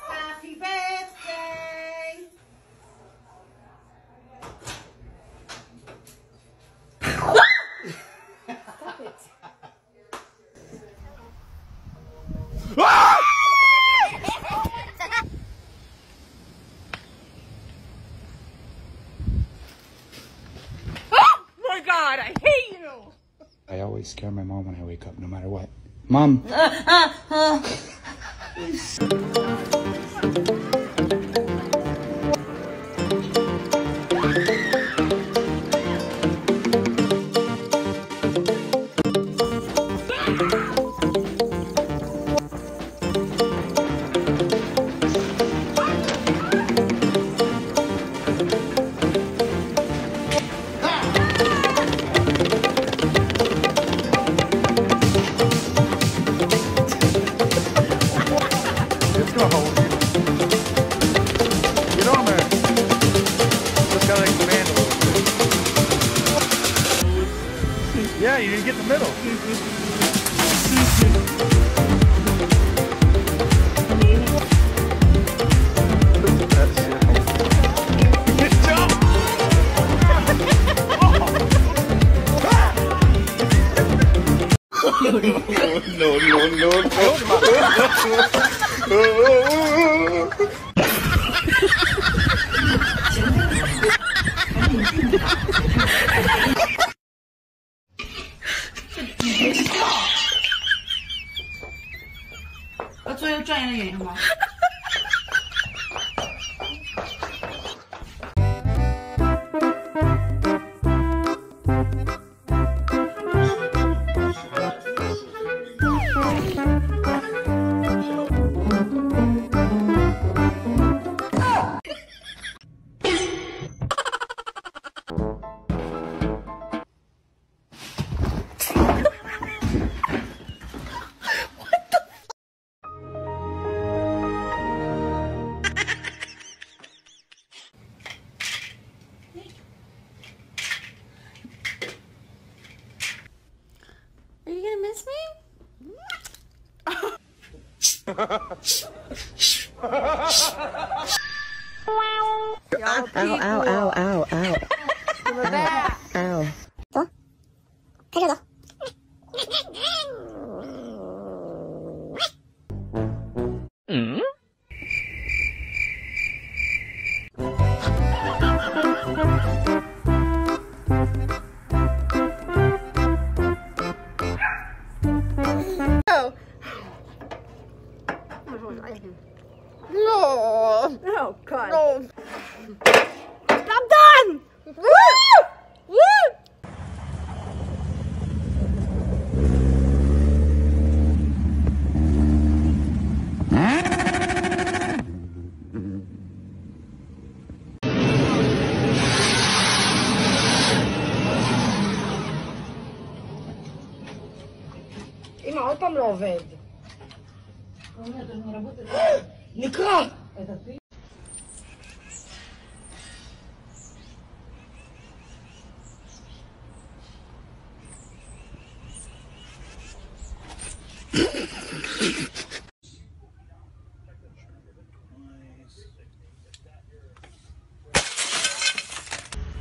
Happy birthday! Stop it. Oh my God, I hate you! I always scare my mom when I wake up, no matter what. Mom! Yeah, you didn't get in the middle. Good job! No.我最后赚钱的原因吗？ Are you gonna miss me? Ow. Ow. 더? 달려 너. 응? No. Oh God. No. I'm done. Woo! Woo! Ima, עוד פעם לא עובד. נקרא!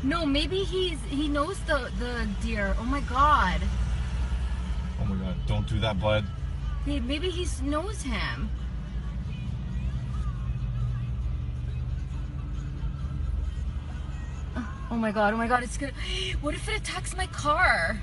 No, maybe he knows the deer. Oh my God. Oh my God, don't do that, bud. Maybe he knows him. Oh my God, it's gonna... What if it attacks my car?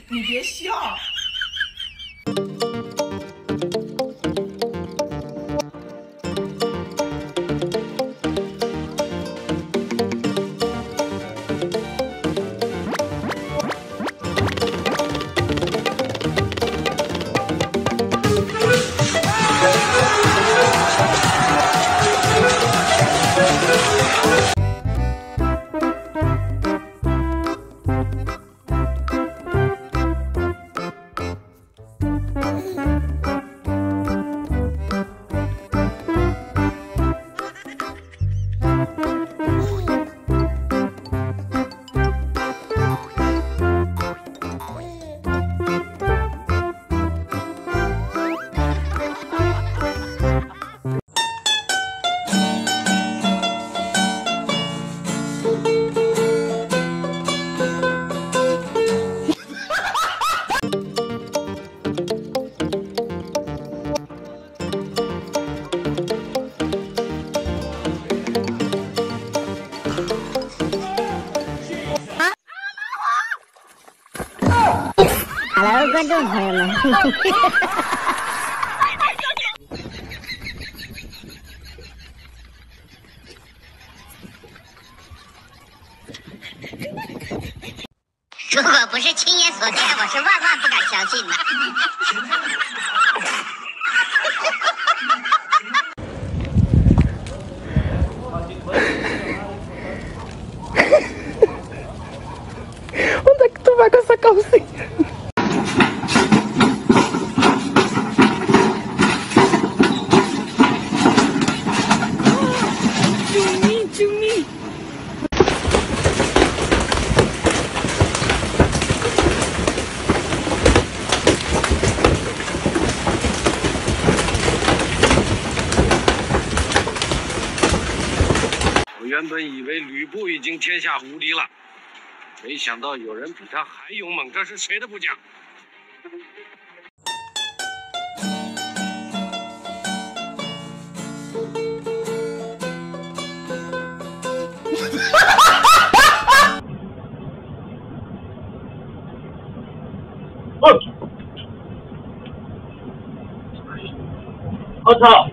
你别笑。Hello， 观众朋友们。如果不是亲眼所见，我是万万不敢相信的。Onde é que tu vai com essa calcinha? To me.我原本以为吕布已经天下无敌了，没想到有人比他还勇猛，这是谁的部将？我操！